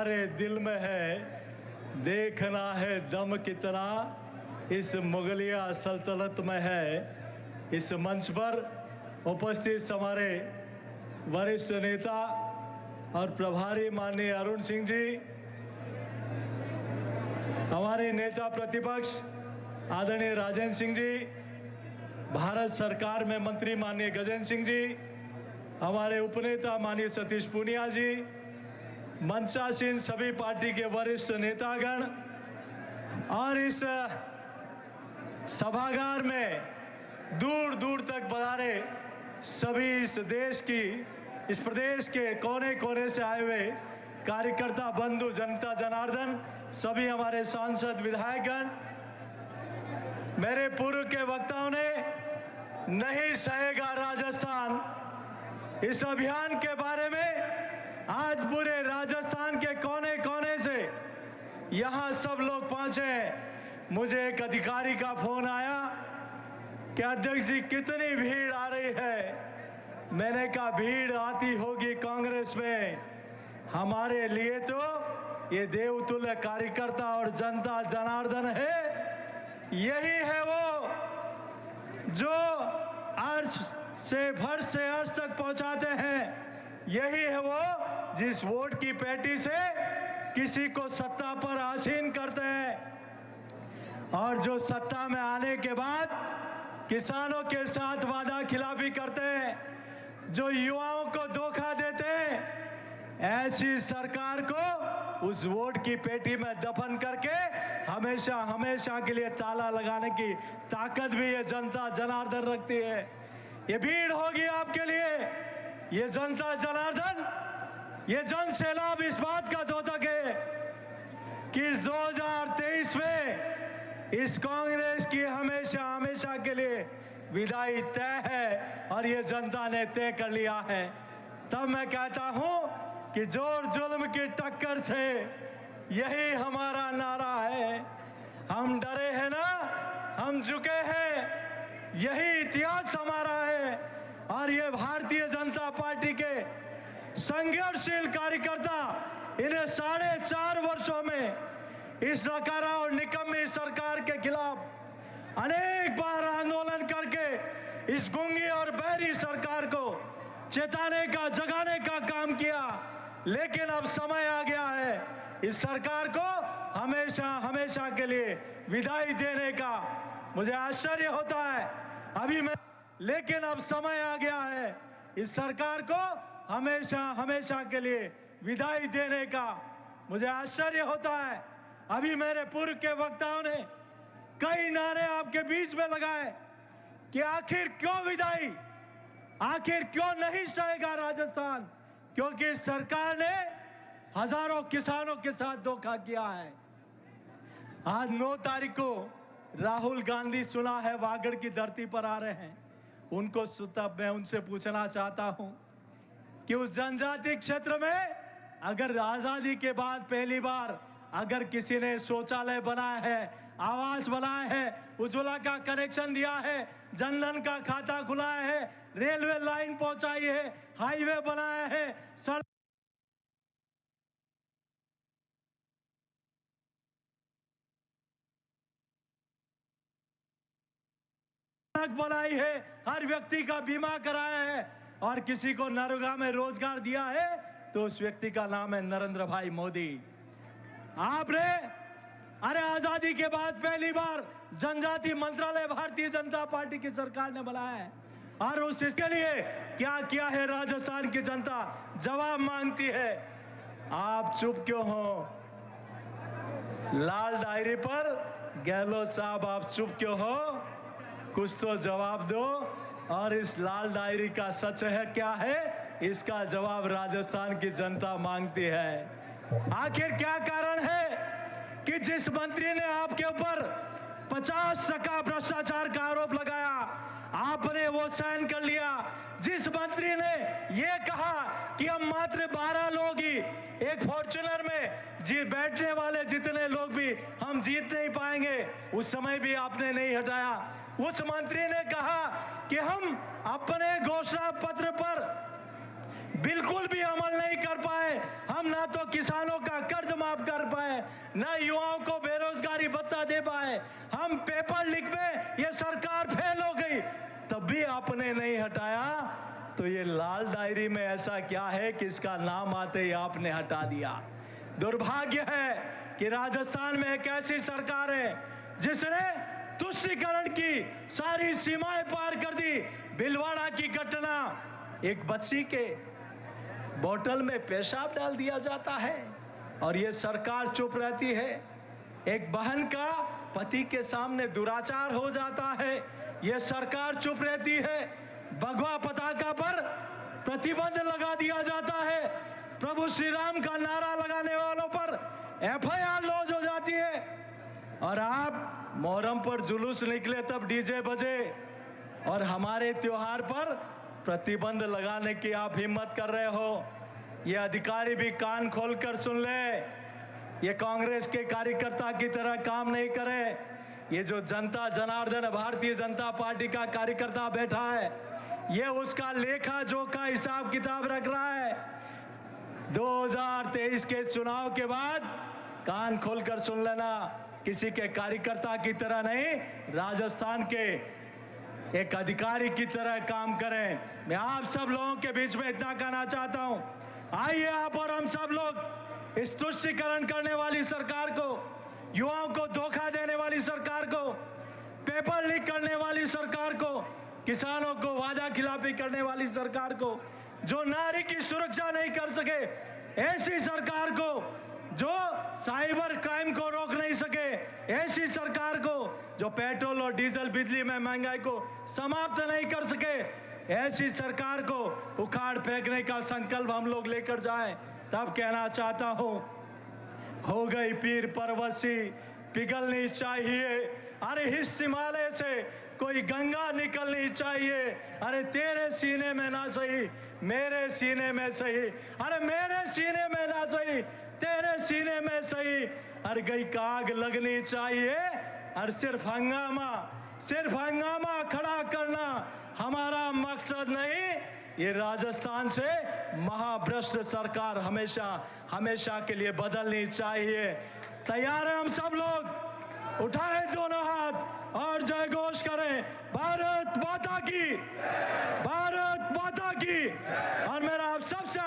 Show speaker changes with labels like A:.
A: तुम्हारे दिल में है, देखना है दम कितना इस मुगलिया सल्तनत में है। इस मंच पर उपस्थित हमारे वरिष्ठ नेता और प्रभारी माननीय अरुण सिंह जी, हमारे नेता प्रतिपक्ष आदरणीय राजेंद्र सिंह जी, भारत सरकार में मंत्री माननीय गजेंद्र सिंह जी, हमारे उपनेता माननीय सतीश पूनिया जी, मंचासीन सभी पार्टी के वरिष्ठ नेतागण और इस सभागार में दूर दूर तक पधारे सभी इस देश की, इस प्रदेश के कोने कोने से आए हुए कार्यकर्ता बंधु, जनता जनार्दन, सभी हमारे सांसद विधायकगण, मेरे पूर्व के वक्ताओं ने नहीं सहेगा राजस्थान इस अभियान के बारे में आज पूरे राजस्थान के कोने कोने से यहाँ सब लोग पहुंचे हैं। मुझे एक अधिकारी का फोन आया कि अध्यक्ष जी कितनी भीड़ आ रही है। मैंने कहा भीड़ आती होगी कांग्रेस में, हमारे लिए तो ये देवतुल्य कार्यकर्ता और जनता जनार्दन है। यही है वो जो अर्श से फर्श से अर्श तक पहुंचाते हैं। यही है वो जिस वोट की पेटी से किसी को सत्ता पर आसीन करते हैं और जो सत्ता में आने के बाद किसानों के साथ वादा खिलाफी करते हैं, जो युवाओं को धोखा देते हैं। ऐसी सरकार को उस वोट की पेटी में दफन करके हमेशा हमेशा के लिए ताला लगाने की ताकत भी ये जनता जनार्दन रखती है। ये भीड़ होगी आपके लिए, ये जनता जनार्दन, ये जन सैलाब इस बात का द्योतक है कि इस 2023 में इस कांग्रेस की हमेशा हमेशा के लिए विदाई तय है और ये जनता ने तय कर लिया है। तब मैं कहता हूं कि जोर जुल्म की टक्कर से यही हमारा नारा है। हम डरे हैं ना, हम झुके हैं, यही इतिहास हमारा है। और ये भारतीय जनता पार्टी के संघर्षशील कार्यकर्ता इन्हें 4.5 वर्षों में इस नकारा और निकम्मी सरकार के खिलाफ अनेक बार आंदोलन करके इस गूंगी और बहरी सरकार को चेताने का, जगाने का काम किया। लेकिन अब समय आ गया है इस सरकार को हमेशा हमेशा के लिए विदाई देने का। मुझे आश्चर्य होता है अभी मैं, लेकिन अब समय आ गया है इस सरकार को हमेशा हमेशा के लिए विदाई देने का। मुझे आश्चर्य होता है अभी मेरे पूर्व के वक्ताओं ने कई नारे आपके बीच में लगाए कि आखिर क्यों विदाई, आखिर क्यों नहीं सहेगा राजस्थान, क्योंकि सरकार ने हजारों किसानों के साथ धोखा किया है। आज 9 तारीख को राहुल गांधी सुना है वागड़ की धरती पर आ रहे हैं। उनको तब मैं उनसे पूछना चाहता हूं कि उस जनजाति क्षेत्र में अगर आजादी के बाद पहली बार अगर किसी ने शौचालय बनाया है, आवास बनाया है, उज्ज्वला का कनेक्शन दिया है, जनधन का खाता खुलाया है, रेलवे लाइन पहुंचाई है, हाईवे बनाया है, सड़क बनाई है, हर व्यक्ति का बीमा कराया है और किसी को नरेगा में रोजगार दिया है, तो उस व्यक्ति का नाम है नरेंद्र भाई मोदी। आपने अरे आजादी के बाद पहली बार जनजाति मंत्रालय भारतीय जनता पार्टी की सरकार ने बनाया है और उस इसके लिए क्या किया है राजस्थान की जनता जवाब मांगती है। आप चुप क्यों हो? लाल डायरी पर गहलोत साहब आप चुप क्यों हो? कुछ तो जवाब दो। और इस लाल डायरी का सच है क्या है, इसका जवाब राजस्थान की जनता मांगती है। आखिर क्या कारण है कि जिस मंत्री ने आपके ऊपर 50% भ्रष्टाचार का आरोप लगाया, आपने वो सहन कर लिया। जिस मंत्री ने ये कहा कि हम मात्र 12 लोग ही एक फॉर्च्यूनर में जी बैठने वाले जितने लोग भी हम जीत नहीं पाएंगे, उस समय भी आपने नहीं हटाया। उस मंत्री ने कहा कि हम अपने घोषणा पत्र पर बिल्कुल भी अमल नहीं कर पाए, हम ना तो किसानों का न युवाओं को बेरोजगारी भत्ता दे पाए, हम पेपर लीक में ये सरकार फेल हो गई, तब भी आपने नहीं हटाया। तो ये लाल डायरी में ऐसा क्या है कि इसका नाम आते ही आपने हटा दिया। दुर्भाग्य है कि राजस्थान में एक ऐसी सरकार है जिसने तुष्टीकरण की सारी सीमाएं पार कर दी। भीलवाड़ा की घटना, एक बच्ची के बोतल में पेशाब डाल दिया जाता है और ये सरकार चुप रहती है। एक बहन का पति के सामने दुराचार हो जाता है, ये सरकार चुप रहती है। भगवा पताका पर प्रतिबंध लगा दिया जाता है, प्रभु श्री राम का नारा लगाने वालों पर एफआईआर लॉन्च हो जाती है। और आप मोहर्रम पर जुलूस निकले तब डीजे बजे और हमारे त्योहार पर प्रतिबंध लगाने की आप हिम्मत कर रहे हो। ये अधिकारी भी कान खोलकर सुन ले, ये कांग्रेस के कार्यकर्ता की तरह काम नहीं करे। ये जो जनता जनार्दन भारतीय जनता पार्टी का कार्यकर्ता बैठा है, ये उसका लेखा जोखा हिसाब किताब रख रहा है। 2023 के चुनाव के बाद कान खोलकर सुन लेना, किसी के कार्यकर्ता की तरह नहीं, राजस्थान के एक अधिकारी की तरह काम करें। मैं आप सब लोगों के बीच में इतना कहना चाहता हूं, आइए आप और हम सब लोग इस तुष्टीकरण करने वाली सरकार को, युवाओं को धोखा देने वाली सरकार को, पेपर लीक करने वाली सरकार को, किसानों को वादा खिलाफी करने वाली सरकार को, जो नारी की सुरक्षा नहीं कर सके, ऐसी सरकार को, जो साइबर क्राइम को रोक नहीं सके, ऐसी सरकार को, जो पेट्रोल और डीजल बिजली में महंगाई को समाप्त नहीं कर सके, ऐसी सरकार को उखाड़ फेंकने का संकल्प हम लोग लेकर जाएं। तब कहना चाहता हूं, हो गई पीर परवसी पिघलनी चाहिए, अरे इस हिमालय से कोई गंगा निकलनी चाहिए। अरे तेरे सीने में ना सही, मेरे सीने में सही, अरे मेरे सीने में ना सही, तेरे सीने में सही, अरे गई का आग लगनी चाहिए। और सिर्फ हंगामा खड़ा करना हमारा मकसद नहीं। ये राजस्थान से महाभ्रष्ट सरकार हमेशा के लिए बदलनी चाहिए। तैयार है हम सब लोग, उठाए दोनों हाथ और जय घोष करें, भारत माता की, भारत माता की। और मेरा आप सबसे